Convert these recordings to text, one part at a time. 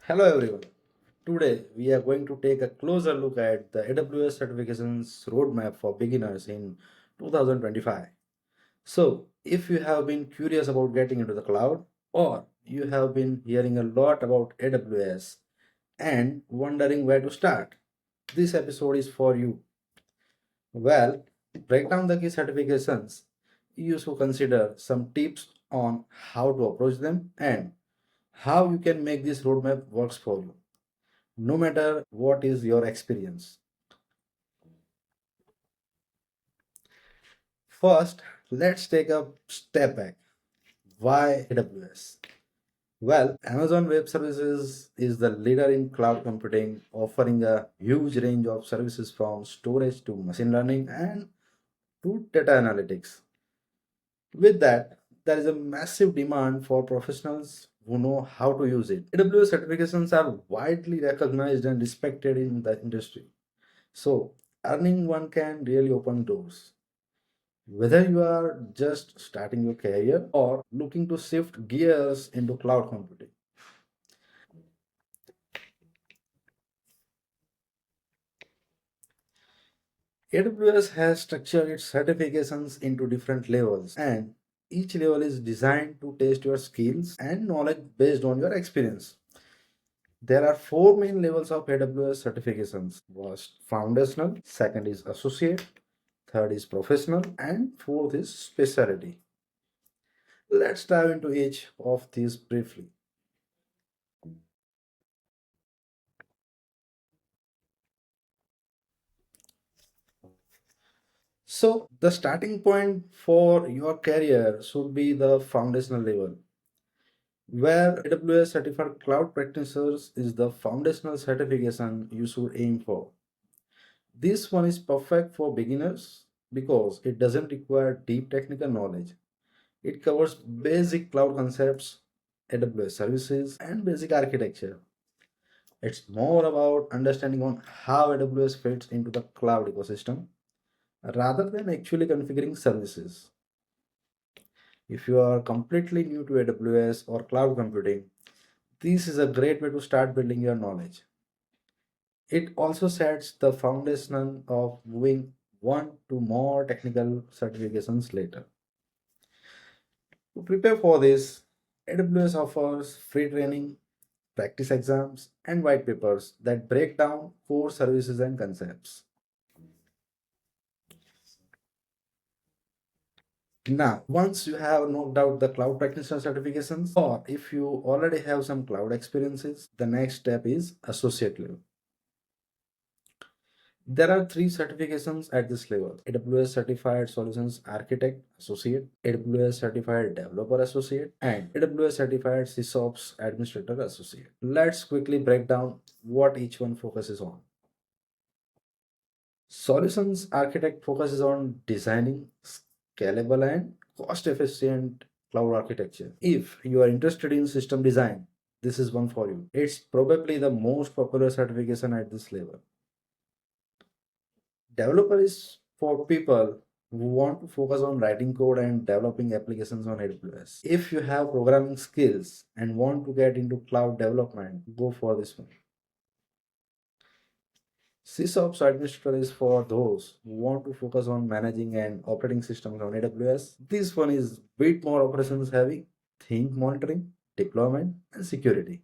Hello everyone. Today we are going to take a closer look at the AWS Certifications Roadmap for beginners in 2025. So, if you have been curious about getting into the cloud or you have been hearing a lot about AWS and wondering where to start, this episode is for you. Well, break down the key certifications you should consider some tips on how to approach them and how you can make this roadmap works for you no matter what is your experience. First, let's take a step back. Why AWS? Well, Amazon Web Services is the leader in cloud computing, offering a huge range of services from storage to machine learning and to data analytics. With that, there is a massive demand for professionals who know how to use it. AWS certifications are widely recognized and respected in the industry. So, earning one can really open doors. Whether you are just starting your career or looking to shift gears into cloud computing. AWS has structured its certifications into different levels, and each level is designed to test your skills and knowledge based on your experience. There are four main levels of AWS certifications. First, foundational, second is associate, third is professional, and fourth is specialty. Let's dive into each of these briefly. So, the starting point for your career should be the foundational level, where AWS Certified Cloud Practitioners is the foundational certification you should aim for. This one is perfect for beginners because it doesn't require deep technical knowledge. It covers basic cloud concepts, AWS services, and basic architecture. It's more about understanding on how AWS fits into the cloud ecosystem rather than actually configuring services. If you are completely new to AWS or cloud computing, this is a great way to start building your knowledge. It also sets the foundation of moving one to more technical certifications later. To prepare for this, AWS offers free training, practice exams, and white papers that break down core services and concepts. Now, once you have knocked out the cloud practitioner certifications, or if you already have some cloud experiences, the next step is associate level. There are three certifications at this level: AWS Certified Solutions Architect Associate, AWS Certified Developer Associate, and AWS Certified SysOps Administrator Associate. Let's quickly break down what each one focuses on. Solutions Architect focuses on designing scalable and cost efficient cloud architecture. If you are interested in system design, this is one for you. It's probably the most popular certification at this level. Developer is for people who want to focus on writing code and developing applications on AWS. If you have programming skills and want to get into cloud development, go for this one. SysOps Administrator is for those who want to focus on managing and operating systems on AWS. This one is bit more operations heavy, think monitoring, deployment, and security.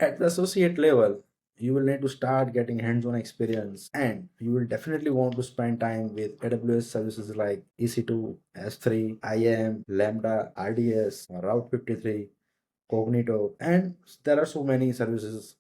At the associate level, you will need to start getting hands-on experience and you will definitely want to spend time with AWS services like EC2, S3, IAM, Lambda, RDS, Route 53, Cognito, and there are so many services.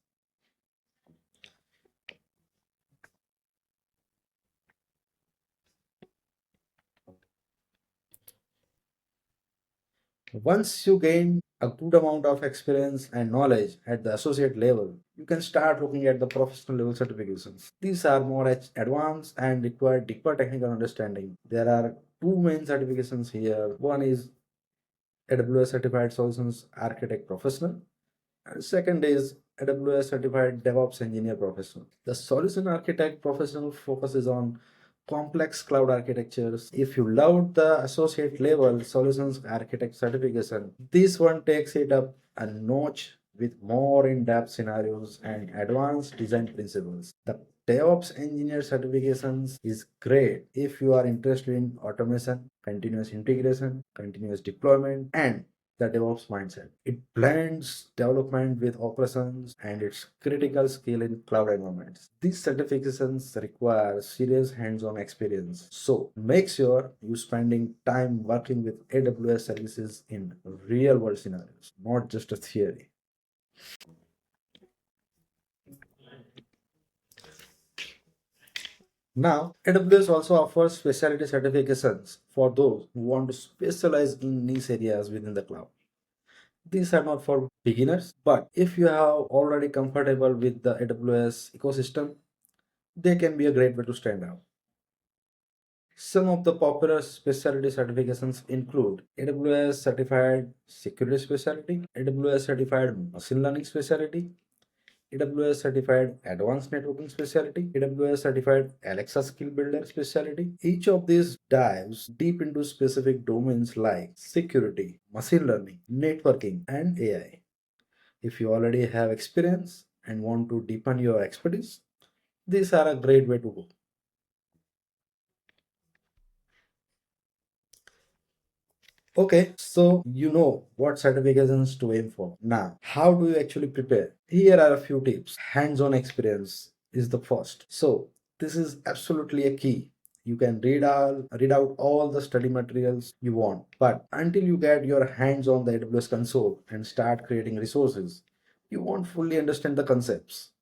Once you gain a good amount of experience and knowledge at the associate level, you can start looking at the professional level certifications. These are more advanced and require deeper technical understanding. There are two main certifications here. One is AWS Certified Solutions Architect Professional, and second is AWS Certified DevOps Engineer Professional. The Solution Architect Professional focuses on complex cloud architectures. If you loved the associate level solutions architect certification, this one takes it up a notch with more in-depth scenarios and advanced design principles. The DevOps engineer certifications is great if you are interested in automation, continuous integration, continuous deployment, and the DevOps mindset. It blends development with operations and it's critical skill in cloud environments. These certifications require serious hands-on experience. So make sure you spending time working with AWS services in real world scenarios, not just a theory. Now, AWS also offers specialty certifications for those who want to specialize in niche areas within the cloud. These are not for beginners, but if you are already comfortable with the AWS ecosystem, they can be a great way to stand out. Some of the popular specialty certifications include AWS Certified Security Specialty, AWS Certified Machine Learning Specialty, AWS Certified Advanced Networking Specialty, AWS Certified Alexa Skill Builder Specialty. Each of these dives deep into specific domains like security, machine learning, networking, and AI. If you already have experience and want to deepen your expertise, these are a great way to go. Okay, so you know what certifications to aim for. Now, how do you actually prepare? Here are a few tips. Hands-on experience is the first. So, this is absolutely a key. You can read out all the study materials you want, but until you get your hands on the AWS console and start creating resources, you won't fully understand the concepts.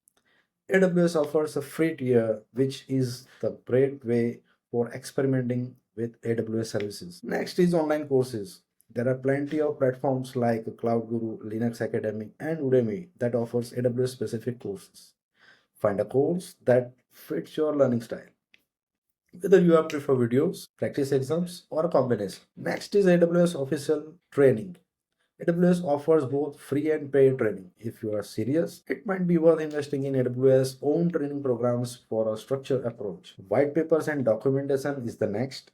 AWS offers a free tier, which is the great way for experimenting with AWS services. Next is online courses. There are plenty of platforms like Cloud Guru, Linux Academy, and Udemy that offers AWS specific courses. Find a course that fits your learning style, whether you prefer videos, practice exams, or a combination. Next is AWS official training. AWS offers both free and paid training. If you are serious, it might be worth investing in AWS own training programs for a structured approach. White papers and documentation is the next.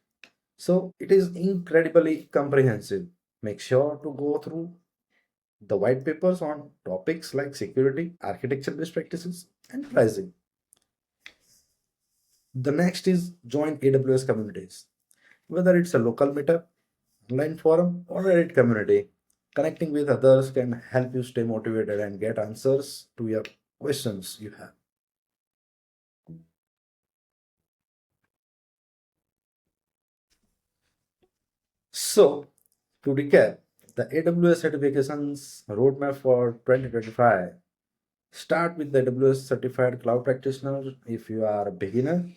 So it is incredibly comprehensive. Make sure to go through the white papers on topics like security, architecture best practices, and pricing. The next is join AWS communities. Whether it's a local meetup, online forum, or Reddit community, connecting with others can help you stay motivated and get answers to your questions you have. So, to recap, the AWS certifications roadmap for 2025 start with the AWS Certified Cloud Practitioner if you are a beginner.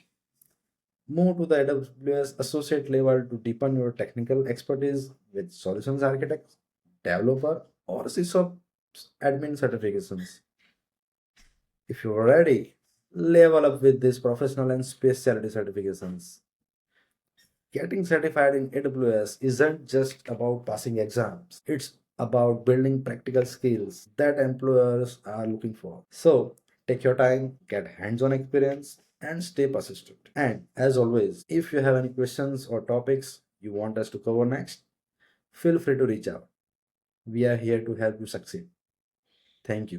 Move to the AWS Associate level to deepen your technical expertise with Solutions Architect, Developer, or SysOps admin certifications. If you're ready, level up with these professional and specialty certifications. Getting certified in AWS isn't just about passing exams, it's about building practical skills that employers are looking for. So, take your time, get hands on experience, and stay persistent. And as always, if you have any questions or topics you want us to cover next, feel free to reach out. We are here to help you succeed. Thank you.